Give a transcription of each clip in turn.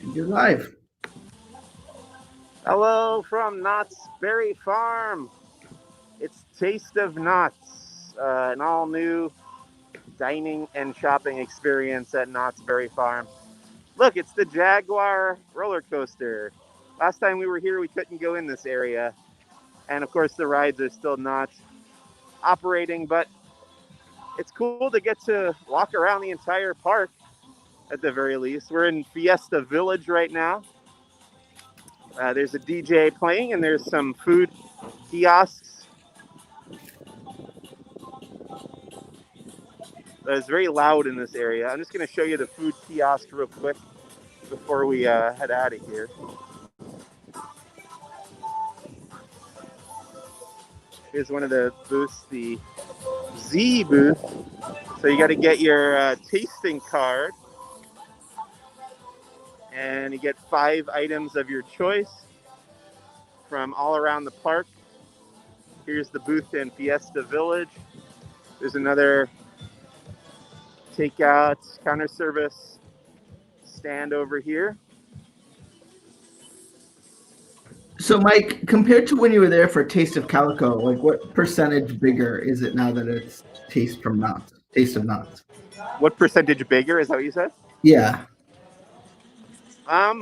You're live. Hello from Knott's Berry Farm. It's Taste of Knott's, an all new dining and shopping experience at Knott's Berry Farm. Look, it's the Jaguar roller coaster. Last time we were here, we couldn't go in this area. And of course, the rides are still not operating, but it's cool to get to walk around the entire park at the very least. We're in Fiesta Village right now. There's a DJ playing, and there's some food kiosks. It's very loud in this area. I'm just going to show you the food kiosk real quick before we head out of here. Here's one of the booths, the Z booth. So you got to get your tasting card, and you get 5 items of your choice from all around the park. Here's the booth in Fiesta Village. There's another takeout counter service stand over here. So, Mike, compared to when you were there for Taste of Calico, like what percentage bigger is it now that it's Taste from Knott's? Taste of Knott's. What percentage bigger? Is that what you said? Yeah.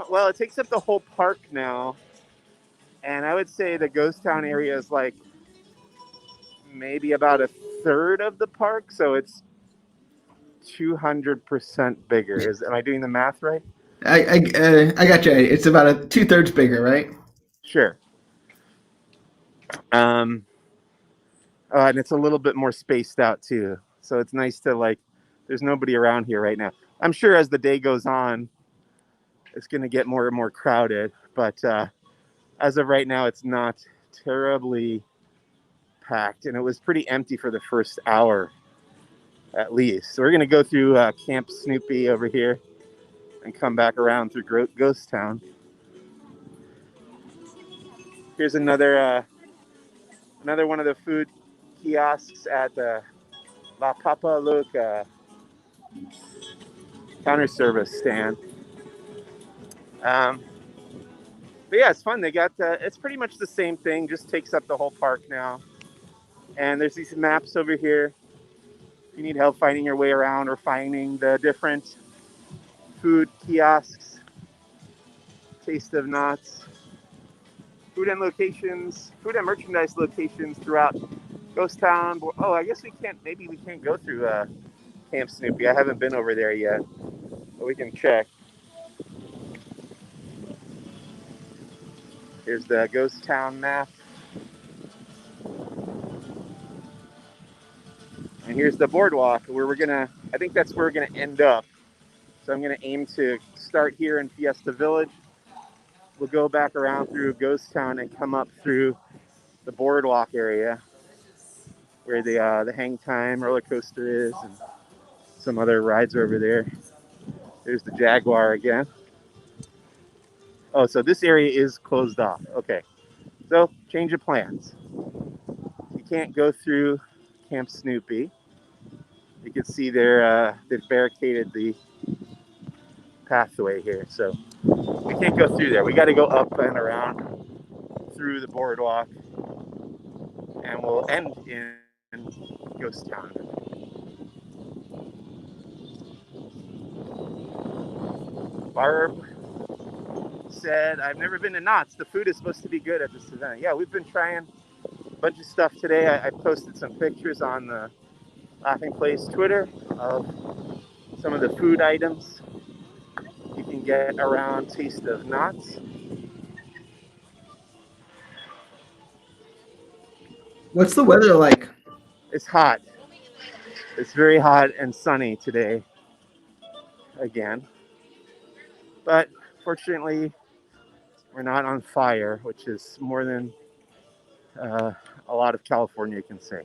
Well, it takes up the whole park now, and I would say the Ghost Town area is like maybe about a third of the park, so it's 200% bigger. Am I doing the math right? I got you. It's about a 2/3 bigger, right? Sure. Um, and it's a little bit more spaced out too, so it's nice to like. There's nobody around here right now. I'm sure as the day goes on, it's going to get more and more crowded, but as of right now, it's not terribly packed, and it was pretty empty for the first hour at least. So we're going to go through Camp Snoopy over here and come back around through Ghost Town. Here's another one of the food kiosks at the La Papa Loca counter service stand. Um, but yeah, it's fun. They got it's pretty much the same thing, just takes up the whole park now. And there's these maps over here. If you need help finding your way around or finding the different food kiosks, Taste of Knott's, food and merchandise locations throughout Ghost Town. Oh, I guess maybe we can't go through Camp Snoopy. I haven't been over there yet, but we can check. Here's the Ghost Town map. And here's the boardwalk where I think that's where we're gonna end up. So I'm gonna aim to start here in Fiesta Village. We'll go back around through Ghost Town and come up through the boardwalk area where the hang time roller coaster is and some other rides are over there. There's the Jaguar again. Oh, so this area is closed off. Okay. So change of plans. You can't go through Camp Snoopy. You can see they've barricaded the pathway here, so we can't go through there. We got to go up and around through the boardwalk, and we'll end in Ghost Town. Barb said, "I've never been to Knott's. The food is supposed to be good at this event." Yeah, we've been trying a bunch of stuff today. I posted some pictures on the Laughing Place Twitter of some of the food items you can get around Taste of Knott's. What's the weather like? It's hot. It's very hot and sunny today again. But fortunately, we're not on fire, which is more than a lot of California can say.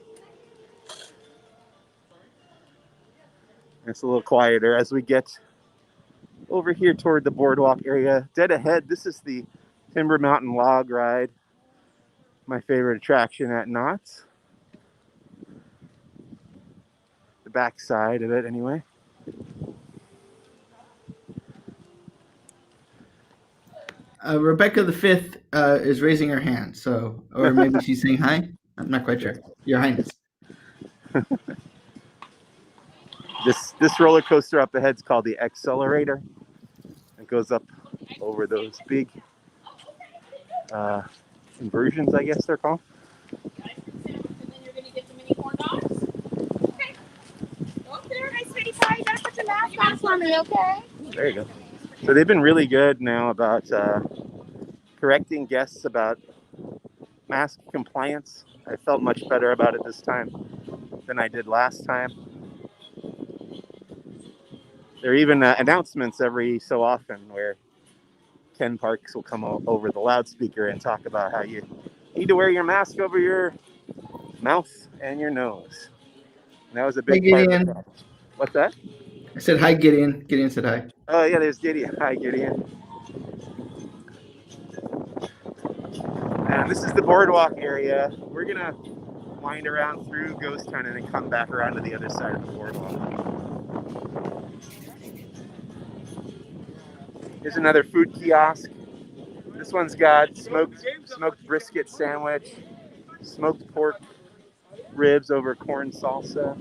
It's a little quieter as we get over here toward the boardwalk area. Dead ahead, this is the Timber Mountain Log Ride, my favorite attraction at Knott's. The back side of it, anyway. Rebecca the Fifth is raising her hand, so or maybe she's saying hi. I'm not quite sure. Your Highness. This roller coaster up ahead is called the Accelerator. It goes up over those big inversions, I guess they're called. And then you're gonna get the mini corn dogs. Okay. Go up there, nice sweetie pie. You gotta put your mask on for me, okay? There you go. So they've been really good now about correcting guests about mask compliance. I felt much better about it this time than I did last time. There are even announcements every so often where Ken Parks will come over the loudspeaker and talk about how you need to wear your mask over your mouth and your nose. And that was a big part of it. What's that? I said hi, Gideon. Gideon said hi. Oh, yeah, there's Gideon. Hi, Gideon. And this is the Boardwalk area. We're going to wind around through Ghost Town and then come back around to the other side of the Boardwalk. Here's another food kiosk. This one's got smoked brisket sandwich, smoked pork ribs over corn salsa.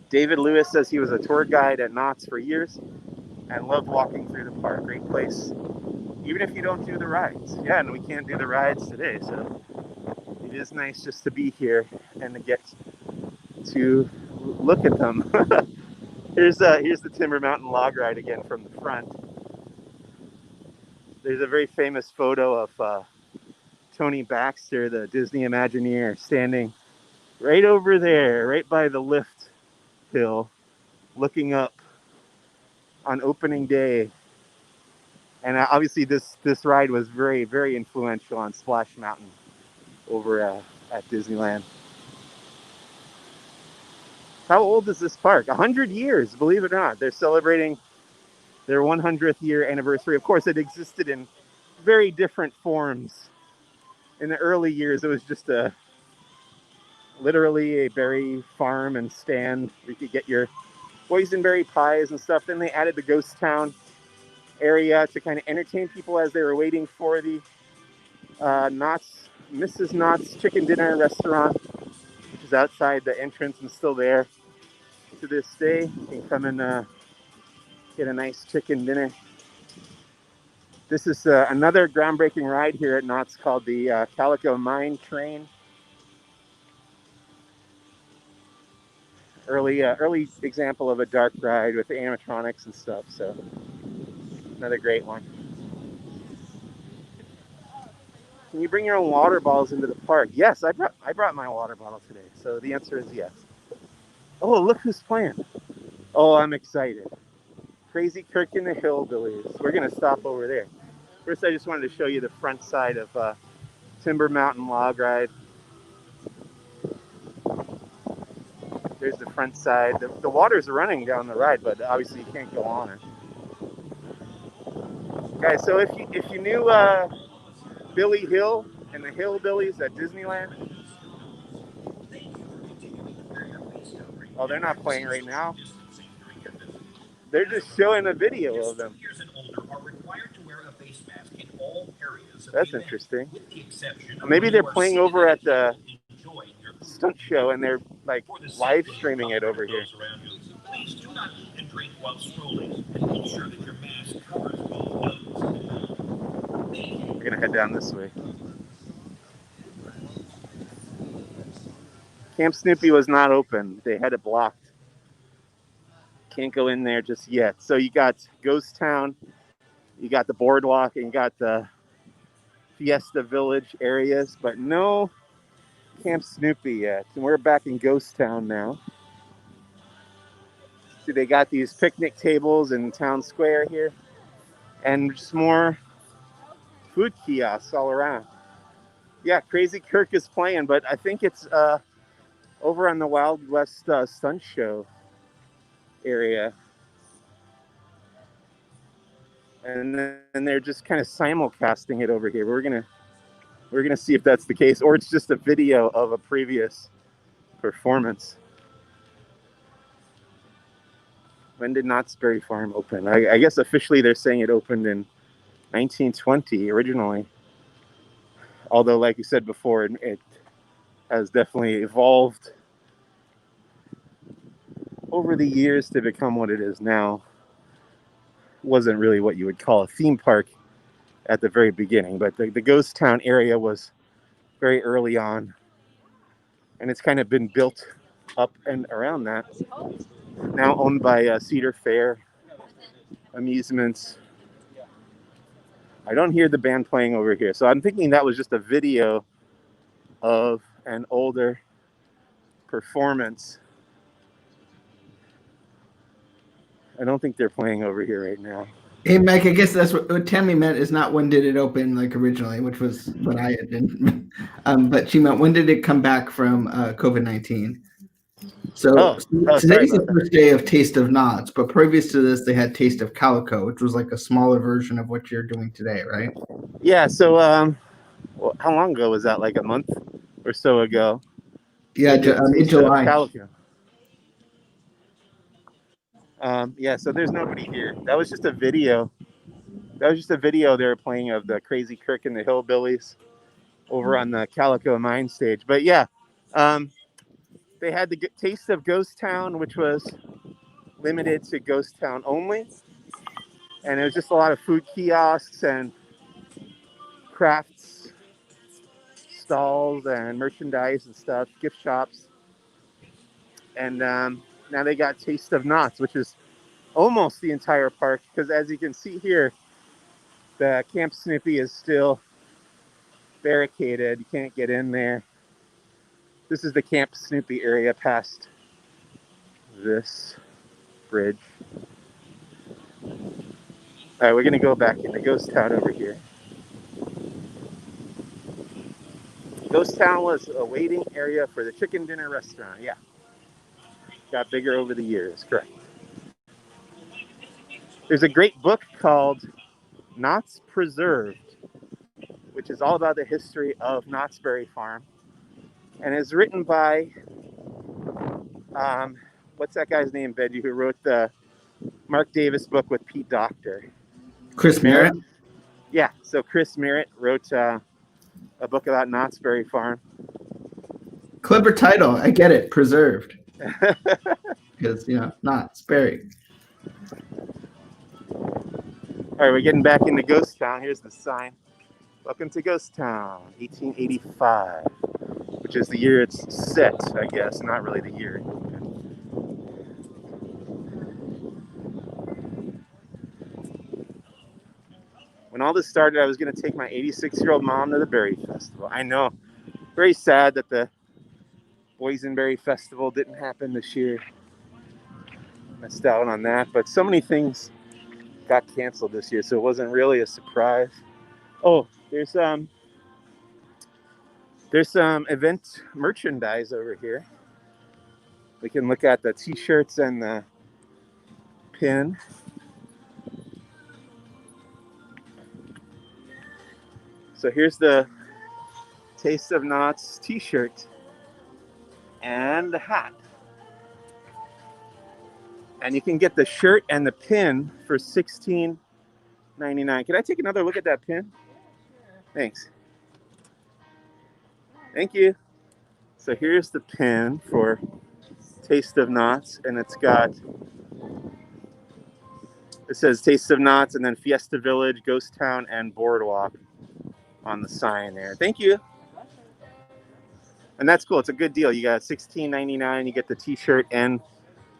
David Lewis says he was a tour guide at Knott's for years and loved walking through the park. Great place, even if you don't do the rides. Yeah, and we can't do the rides today, so it is nice just to be here and to get to look at them. Here's the Timber Mountain log ride again from the front. There's a very famous photo of Tony Baxter, the Disney Imagineer, standing right over there, right by the lift hill, looking up on opening day. And obviously this ride was very, very influential on Splash Mountain over at Disneyland. How old is this park? 100 years, believe it or not. They're celebrating their 100th year anniversary. Of course, it existed in very different forms. In the early years, it was just literally a berry farm and stand where you could get your boysenberry pies and stuff. Then they added the Ghost Town area to kind of entertain people as they were waiting for the Mrs. Knott's Chicken Dinner restaurant, which is outside the entrance and still there to this day. You can come and get a nice chicken dinner. This is another groundbreaking ride here at Knott's called the Calico Mine Train. Early example of a dark ride with the animatronics and stuff. So another great one. Can you bring your own water bottles into the park? Yes, I brought my water bottle today. So the answer is yes. Oh, look who's playing. Oh, I'm excited. Crazy Kirk and the Hillbillies. We're gonna stop over there. First, I just wanted to show you the front side of Timber Mountain Log Ride. There's the front side. The water's running down the ride, but obviously you can't go on it. Guys, so if you knew Billy Hill and the Hillbillies at Disneyland. Oh, they're not playing right now. They're just showing a video of them. That's interesting. Maybe they're playing over at the stunt show and they're like live streaming it over here. Please do not eat and drink while strolling and make sure that your mask covers both noses. We're gonna head down this way. Camp Snoopy was not open. They had it blocked. Can't go in there just yet. So you got Ghost Town, you got the Boardwalk, and you got the Fiesta Village areas, but no Camp Snoopy yet. And we're back in Ghost Town now. See, they got these picnic tables in Town Square here, and just more food kiosks all around. Yeah, Crazy Kirk is playing, but I think it's over on the Wild West stunt show area. And then they're just kind of simulcasting it over here. We're gonna see if that's the case, or it's just a video of a previous performance. When did Knott's Berry Farm open? I guess officially they're saying it opened in 1920 originally. Although, like you said before, it has definitely evolved over the years to become what it is now. Wasn't really what you would call a theme park at the very beginning, but the ghost town area was very early on, and it's kind of been built up and around that. Now owned by Cedar Fair Amusements. I don't hear the band playing over here, so I'm thinking that was just a video of an older performance. I don't think they're playing over here right now. Hey, Mike, I guess that's what Tammy meant is not when did it open like originally, which was what I had been. But she meant when did it come back from COVID-19? So today's the first day of Taste of Knott's, but previous to this, they had Taste of Calico, which was like a smaller version of what you're doing today, right? Yeah. So, well, how long ago was that? Like a month or so ago? Yeah, in July. Calico. Yeah. So there's nobody here. That was just a video. They were playing of the Crazy Kirk and the Hillbillies over on the Calico Mine stage. But yeah, they had the Taste of Ghost Town, which was limited to Ghost Town only. And it was just a lot of food kiosks and crafts stalls and merchandise and stuff, gift shops. And now they got Taste of Knott's, which is almost the entire park. Because as you can see here, the Camp Snoopy is still barricaded. You can't get in there. This is the Camp Snoopy area past this bridge. All right, we're going to go back into Ghost Town over here. Ghost Town was a waiting area for the chicken dinner restaurant. Yeah. Got bigger over the years, correct. There's a great book called Knott's Preserved, which is all about the history of Knott's Berry Farm. And it's written by, what's that guy's name, Benji, who wrote the Mark Davis book with Pete Docter? Chris Merritt? Yeah, so Chris Merritt wrote a book about Knott's Berry Farm. Clever title. I get it. Preserved. Because, Knott's Berry. All right, we're getting back into Ghost Town. Here's the sign. Welcome to Ghost Town, 1885, which is the year it's set, I guess. Not really the year. When all this started, I was going to take my 86-year-old mom to the Berry Festival. I know. Very sad that the Boysenberry Festival didn't happen this year. Missed out on that. But so many things got canceled this year, so it wasn't really a surprise. Oh, there's some event merchandise over here. We can look at the t-shirts and the pin. So here's the Taste of Knott's t-shirt and the hat. And you can get the shirt and the pin for $16.99. Can I take another look at that pin? Thanks. Thank you. So here's the pin for Taste of Knott's, and it says Taste of Knott's and then Fiesta Village, Ghost Town, and Boardwalk on the sign there. Thank you. And that's cool. It's a good deal. You got $16.99. You get the t-shirt and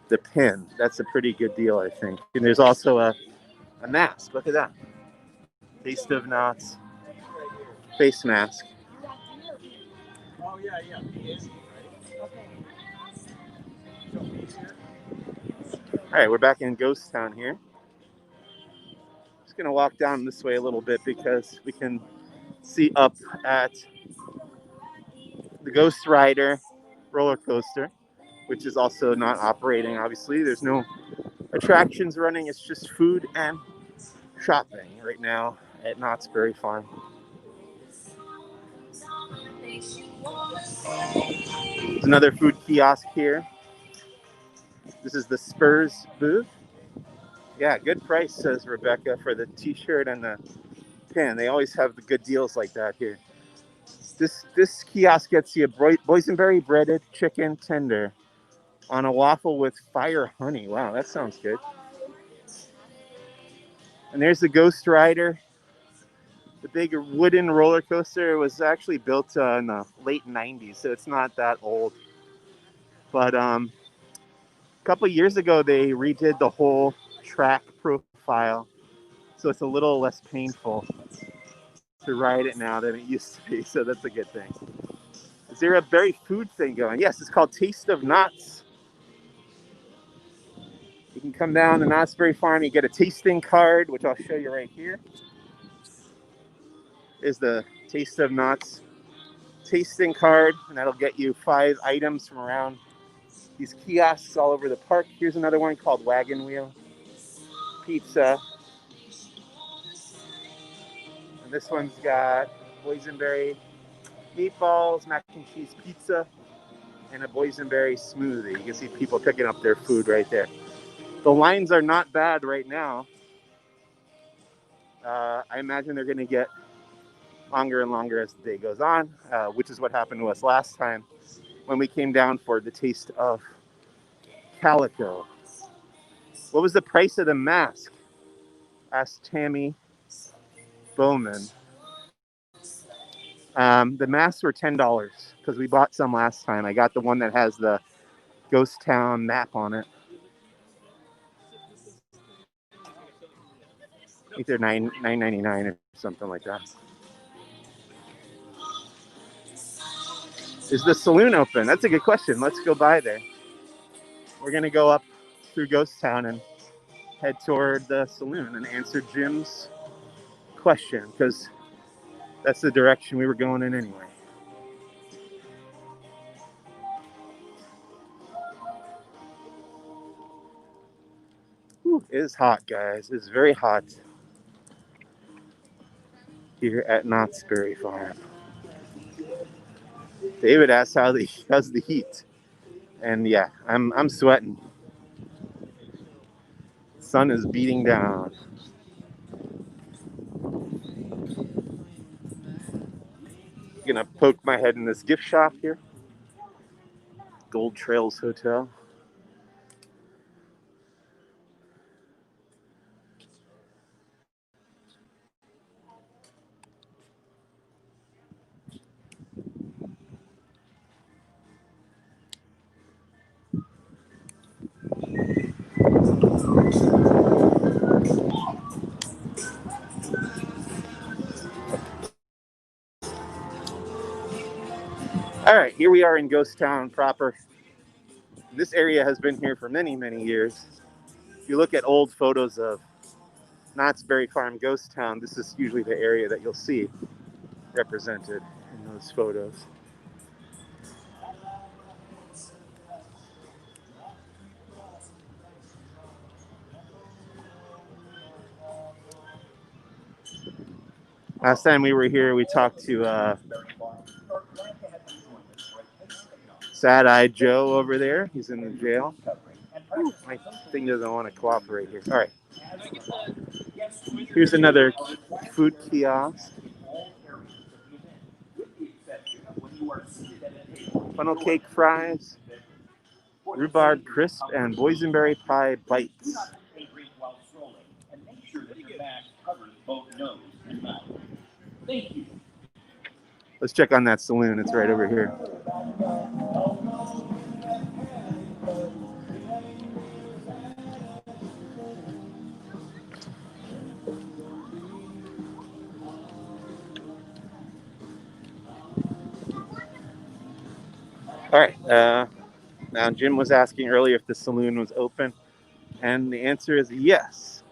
the pin. That's a pretty good deal, I think. And there's also a mask. Look at that. Taste of Knott's face mask. Oh, yeah. All right, we're back in Ghost Town here. Just going to walk down this way a little bit because we can see up at the Ghost Rider roller coaster, which is also not operating, obviously. There's no attractions running. It's just food and shopping right now at Knott's Berry Farm. There's another food kiosk here. This is the Spurs booth. Yeah, good price, says Rebecca, for the t-shirt and the Man, they always have the good deals like that here. This kiosk gets you a boysenberry breaded chicken tender on a waffle with fire honey. Wow, that sounds good. And there's the Ghost Rider, the big wooden roller coaster. It was actually built in the late 90s, so it's not that old. But a couple years ago, they redid the whole track profile, so it's a little less painful to ride it now than it used to be, so that's a good thing. Is there a berry food thing going? Yes, it's called Taste of Knott's. You can come down to Knott's Berry Farm, you get a tasting card, which I'll show you right here. Is the Taste of Knott's tasting card, and that'll get you 5 items from around these kiosks all over the park. Here's another one called Wagon Wheel Pizza. And this one's got boysenberry meatballs, mac and cheese pizza, and a boysenberry smoothie. You can see people picking up their food right there. The lines are not bad right now. I imagine they're going to get longer and longer as the day goes on, which is what happened to us last time when we came down for the Taste of Calico. What was the price of the mask? Asked Tammy Bowman. The masks were $10 because we bought some last time. I got the one that has the Ghost Town map on it. I think they're $9.99 or something like that. Is the saloon open? That's a good question. Let's go by there. We're going to go up through Ghost Town and head toward the saloon and answer Jim's question, because that's the direction we were going in anyway. Whew, it is hot, guys. It's very hot here at Knott's Berry Farm. David asked how's the heat, and yeah, I'm sweating. Sun is beating down. Gonna poke my head in this gift shop here, Gold Trails Hotel. All right, here we are in Ghost Town proper. This area has been here for many, many years. If you look at old photos of Knott's Berry Farm Ghost Town, this is usually the area that you'll see represented in those photos. Last time we were here, we talked to Sad-Eyed Joe over there. He's in the jail. Ooh, my thing doesn't want to cooperate here. All right. Here's another food kiosk. Funnel cake fries, rhubarb crisp, and boysenberry pie bites. Let's check on that saloon. It's right over here. All right. Now, Jim was asking earlier if the saloon was open, and the answer is yes.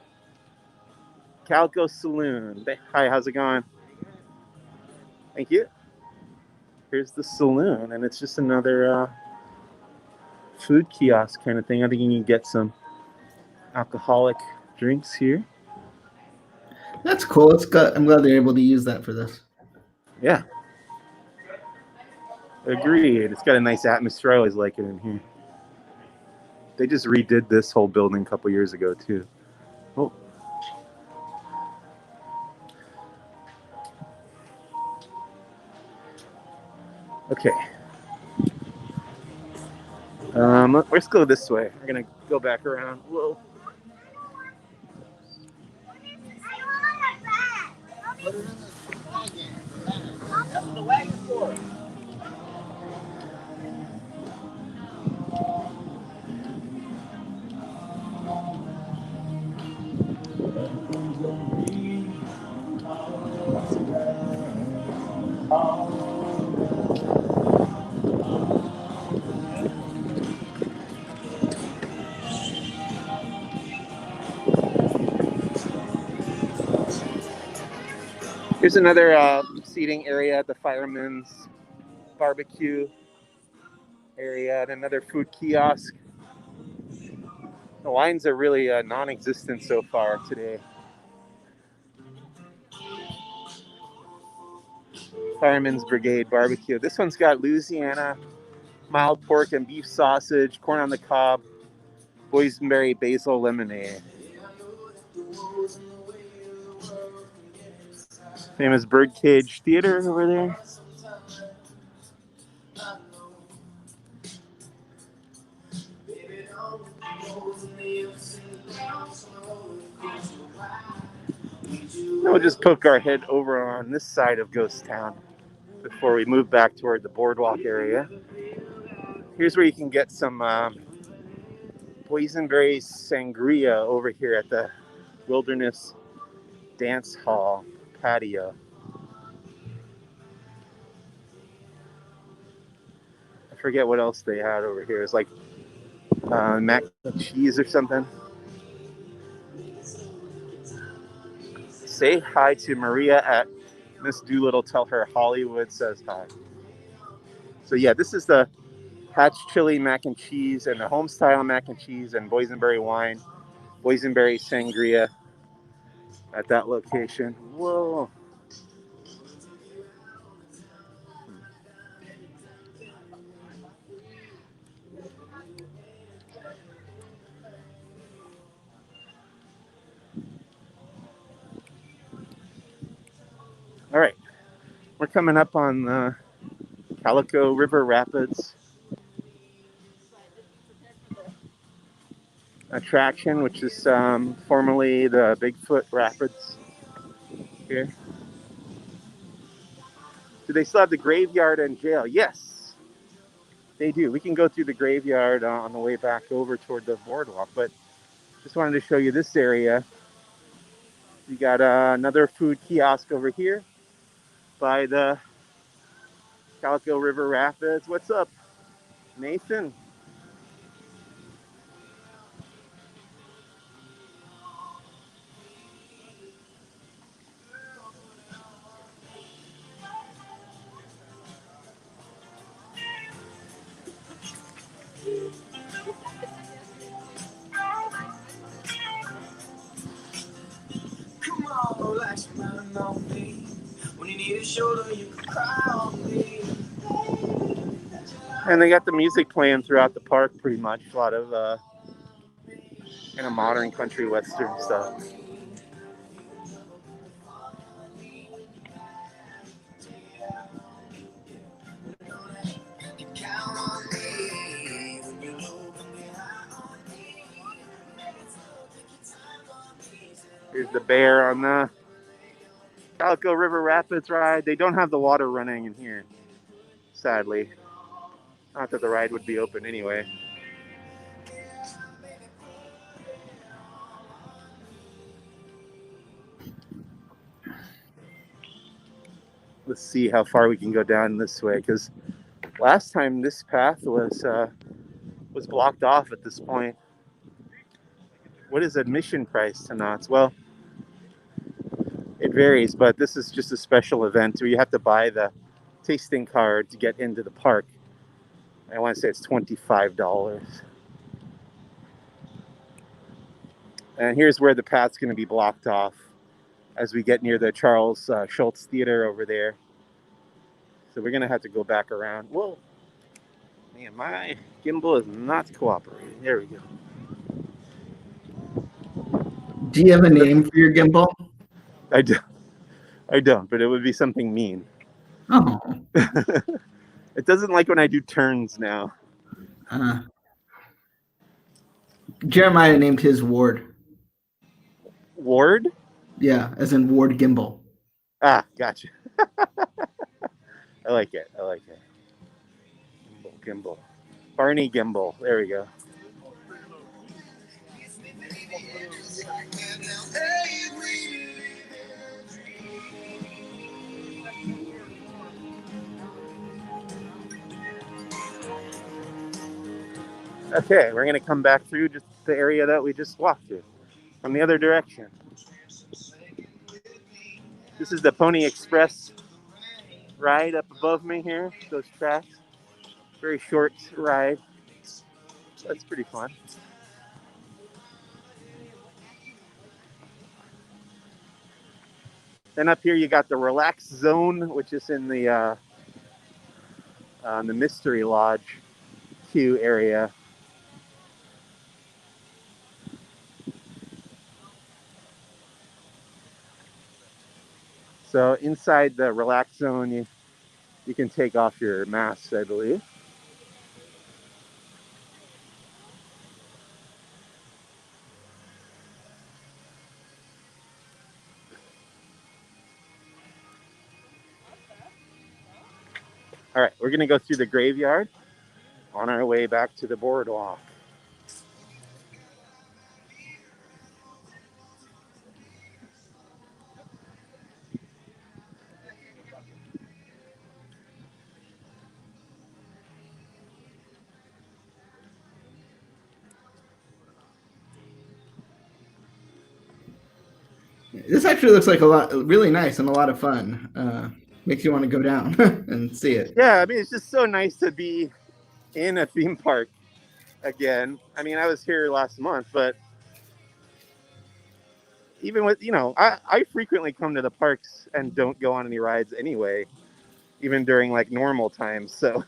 Calico Saloon. Hi, how's it going? Thank you. Here's the saloon, and it's just another food kiosk kind of thing. I think you can get some alcoholic drinks here. That's cool. I'm glad they're able to use that for this. Yeah. Agreed. It's got a nice atmosphere. I always like it in here. They just redid this whole building a couple years ago, too. Oh. Okay. Let's go this way. We're gonna go back around. Whoa. Here's another seating area at the fireman's barbecue area and another food kiosk. The lines are really non-existent so far today. Fireman's Brigade barbecue. This one's got Louisiana mild pork and beef sausage, corn on the cob, boysenberry basil lemonade. Famous Birdcage Theater over there. Now we'll just poke our head over on this side of Ghost Town before we move back toward the Boardwalk area. Here's where you can get some boysenberry sangria over here at the Wilderness Dance Hall patio. I forget what else they had over here. It's like mac and cheese or something. Say hi to Maria at Miss Doolittle. Tell her Hollywood says hi. So yeah, this is the Hatch chili mac and cheese and the home style mac and cheese and boysenberry wine, boysenberry sangria at that location. Whoa. All right, we're coming up on the Calico River Rapids attraction, which is formerly the Bigfoot Rapids here. Do they still have the graveyard and jail? Yes, they do. We can go through the graveyard on the way back over toward the boardwalk, but just wanted to show you this area. You got another food kiosk over here by the Calico River Rapids. What's up, Nathan? Come on, relax your mind on me. When you need a shoulder, you can cry on me. And they got the music playing throughout the park pretty much. A lot of kind of modern country western stuff. Here's the bear on the Calico River Rapids ride. They don't have the water running in here, sadly. Not that the ride would be open anyway. Let's see how far we can go down this way, because last time this path was blocked off at this point. What is admission price to Knott's? Well, it varies, but this is just a special event where you have to buy the tasting card to get into the park. I want to say it's $25. And here's where the path's going to be blocked off as we get near the Charles Schultz Theater over there. So we're going to have to go back around. Whoa. Man, my gimbal is not cooperating. There we go. Do you have a name for your gimbal? I don't, but it would be something mean. Oh. It doesn't like when I do turns now. Jeremiah named his ward. Ward? Yeah, as in Ward Gimbal. Ah, gotcha. I like it. I like it. Gimbal. Barney Gimbal. There we go. Okay, we're going to come back through just the area that we just walked through from the other direction. This is the Pony Express ride up above me here, those tracks. Very short ride. That's pretty fun. Then up here you got the Relax Zone, which is in the Mystery Lodge queue area. So inside the Relax Zone, you can take off your mask, I believe. All right, we're going to go through the graveyard on our way back to the boardwalk. This actually looks like really nice and a lot of fun. Makes you want to go down and see it. Yeah, I mean, it's just so nice to be in a theme park again. I mean, I was here last month, but even with, I frequently come to the parks and don't go on any rides anyway, even during like normal times. So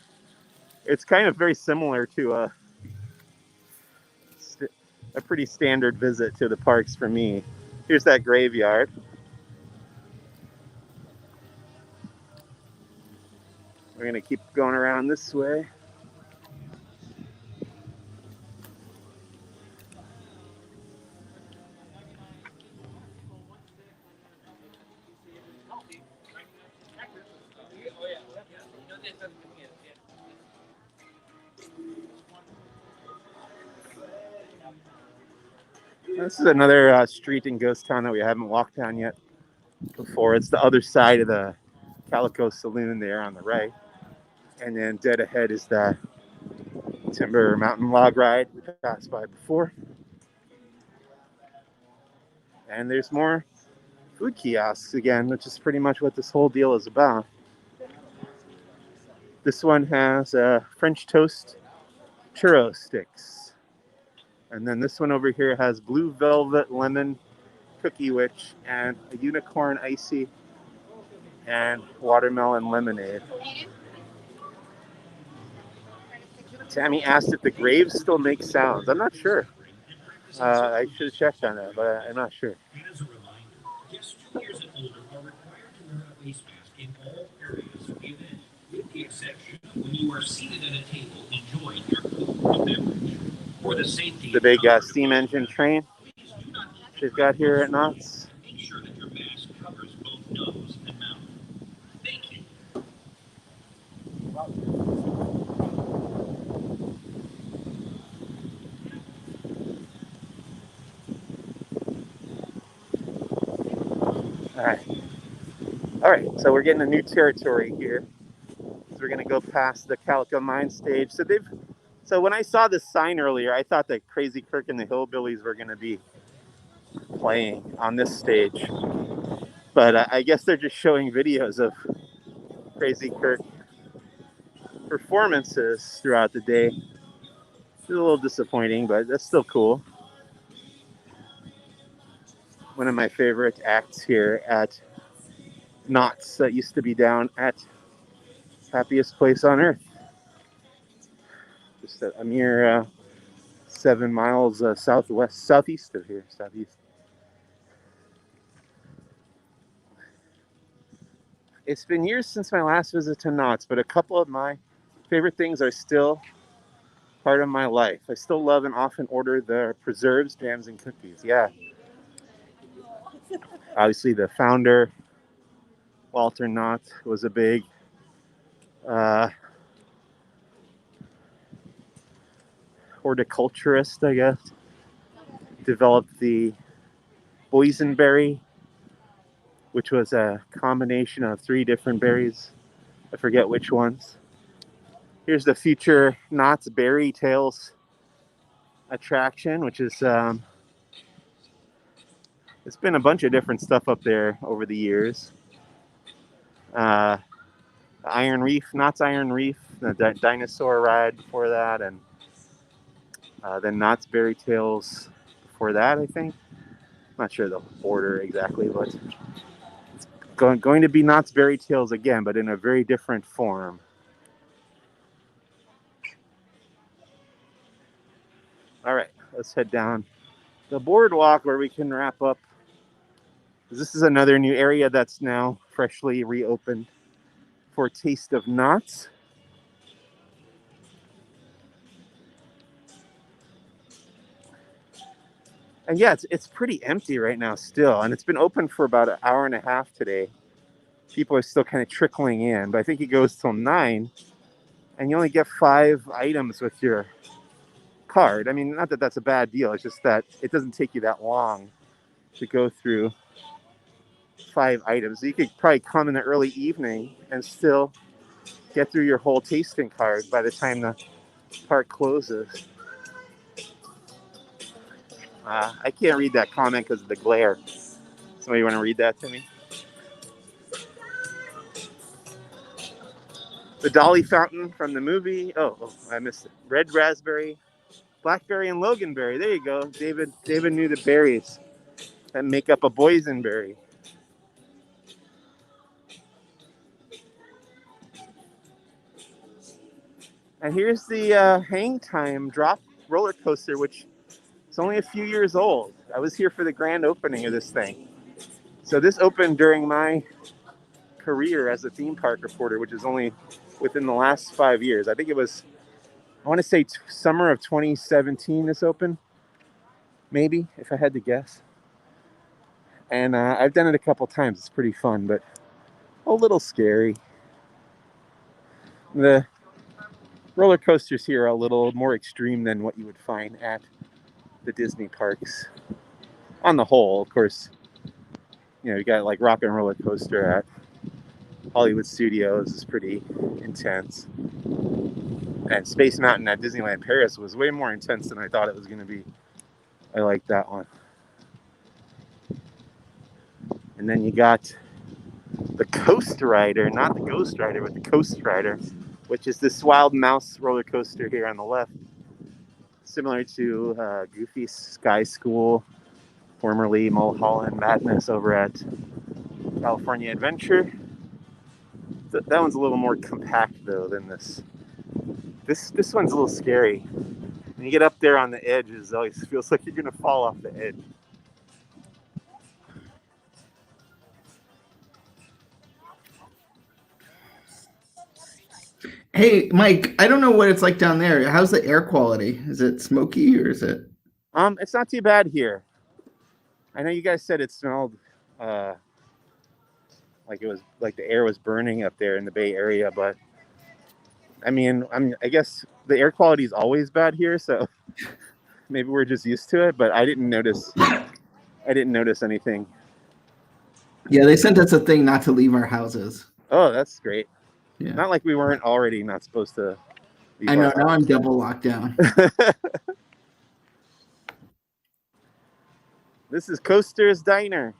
it's kind of very similar to a pretty standard visit to the parks for me. Here's that graveyard. We're going to keep going around this way. This is another street in Ghost Town that we haven't walked down yet before. It's the other side of the Calico Saloon there on the right. And then dead ahead is the Timber Mountain Log Ride we passed by before. And there's more food kiosks again, which is pretty much what this whole deal is about. This one has French toast churro sticks. And then this one over here has blue velvet lemon cookie witch and a unicorn icy and watermelon lemonade. Tammy asked if the graves still make sounds. I'm not sure. I should have checked on that, but I'm not sure. As a reminder, guests 2 years and older are required to wear a face mask in all areas of the event, with the exception of when you are seated at a table enjoying your food and beverage. For the safety the big steam engine train they've got here at Knott's. Make sure that your mask covers both nose and mouth. Thank you. All right, so we're getting a new territory here. So we're gonna go past the Calico Mine stage. So when I saw this sign earlier, I thought that Crazy Kirk and the Hillbillies were gonna be playing on this stage. But I guess they're just showing videos of Crazy Kirk performances throughout the day. It's a little disappointing, but that's still cool. One of my favorite acts here at Knott's that used to be down at Happiest Place on Earth. Just a mere 7 miles southeast of here, southeast. It's been years since my last visit to Knott's, but a couple of my favorite things are still part of my life. I still love and often order the preserves, jams, and cookies. Yeah. Obviously, the founder, Walter Knott, was a big horticulturist, I guess. Developed the boysenberry, which was a combination of 3 different berries. I forget which ones. Here's the future Knott's Berry Tales attraction, which is it's been a bunch of different stuff up there over the years. Iron Reef, Knott's Iron Reef, the dinosaur ride before that, and then Knott's Berry Tales before that, I think. Not sure the order exactly, but it's going to be Knott's Berry Tales again, but in a very different form. All right, let's head down the boardwalk where we can wrap up. This is another new area that's now freshly reopened for Taste of Knott's. And yeah, it's pretty empty right now still, and it's been open for about an hour and a half today. People are still kind of trickling in, but I think it goes till 9, and you only get 5 items with your card. I mean, not that that's a bad deal, it's just that it doesn't take you that long to go through 5 items. You could probably come in the early evening and still get through your whole tasting card by the time the park closes. I can't read that comment because of the glare. Somebody want to read that to me? The Dolly Fountain from the movie. Oh, I missed it. Red raspberry, blackberry, and loganberry. There you go. David knew the berries that make up a boysenberry. And here's the Hang Time drop roller coaster, which is only a few years old. I was here for the grand opening of this thing. So this opened during my career as a theme park reporter, which is only within the last 5 years. I think it was, I want to say summer of 2017 this opened, maybe, if I had to guess. And I've done it a couple times. It's pretty fun, but a little scary. The roller coasters here are a little more extreme than what you would find at the Disney parks. On the whole, of course, you got like Rock and Roller Coaster at Hollywood Studios is pretty intense. And Space Mountain at Disneyland Paris was way more intense than I thought it was going to be. I like that one. And then you got the Coast Rider, not the Ghost Rider, but the Coast Rider, which is this Wild Mouse roller coaster here on the left. Similar to Goofy's Sky School, formerly Mulholland Madness over at California Adventure. That one's a little more compact though than this. This one's a little scary. When you get up there on the edge, it always feels like you're gonna fall off the edge. Hey, Mike, I don't know what it's like down there. How's the air quality? Is it smoky or is it? It's not too bad here. I know you guys said it smelled like it was like the air was burning up there in the Bay Area, but I mean, I guess the air quality is always bad here, so maybe we're just used to it. But I didn't notice anything. Yeah, they sent us a thing not to leave our houses. Oh, that's great. Yeah. Not like we weren't already not supposed to leave. I know. Now I'm double locked down. This is Coaster's Diner.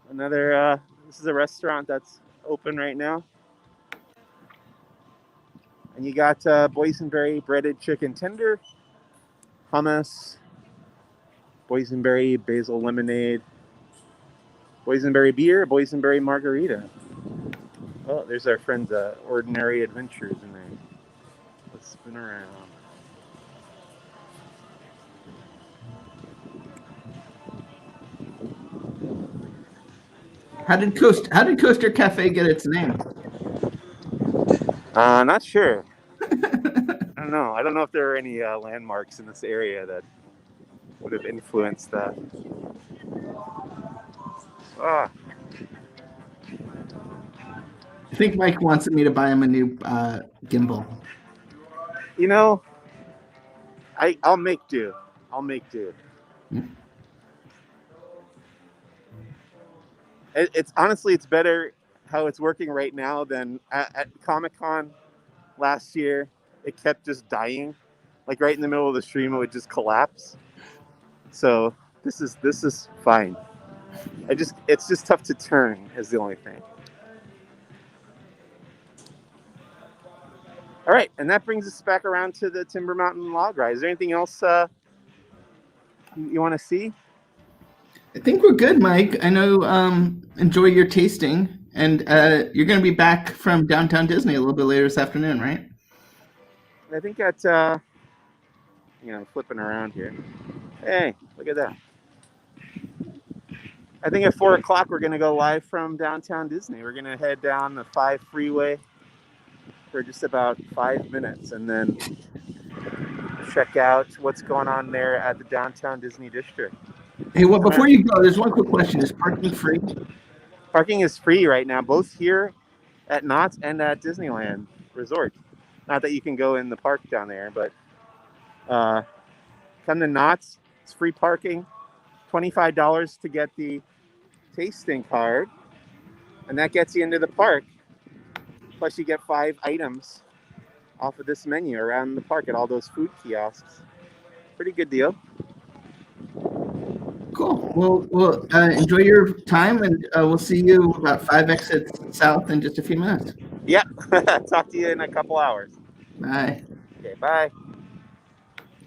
Another. This is a restaurant that's open right now. And you got boysenberry breaded chicken tender, hummus, boysenberry basil lemonade, boysenberry beer, boysenberry margarita. Oh, there's our friends, Ordinary Adventures in there. Let's spin around. How did Coaster Cafe get its name? Not sure. I don't know. I don't know if there are any landmarks in this area that would have influenced that. Ah, I think Mike wants me to buy him a new gimbal. you know, I'll make do. I'll make do. It's honestly, it's better how it's working right now than at Comic-Con last year. It kept just dying, like right in the middle of the stream, it would just collapse. So this is fine. It's just tough to turn is the only thing. All right, and that brings us back around to the Timber Mountain log ride. Is there anything else you want to see? I think we're good, Mike. I know. Enjoy your tasting, and you're going to be back from downtown Disney a little bit later this afternoon, right? I think that's I'm flipping around here. Hey, look at that. I think at 4 o'clock we're gonna go live from downtown Disney. We're gonna head down the 5 freeway for just about 5 minutes, and then check out what's going on there at the downtown Disney district. Hey, well, before you go, there's one quick question: is parking free? Parking is free right now, both here at Knott and at Disneyland Resort. Not that you can go in the park down there, but come to Knott's. It's free parking. $25 to get the tasting card, and that gets you into the park. Plus, you get 5 items off of this menu around the park at all those food kiosks. Pretty good deal. Cool. Well, enjoy your time, and we'll see you about 5 exits south in just a few minutes. Yeah. Talk to you in a couple hours. Bye. Okay, bye.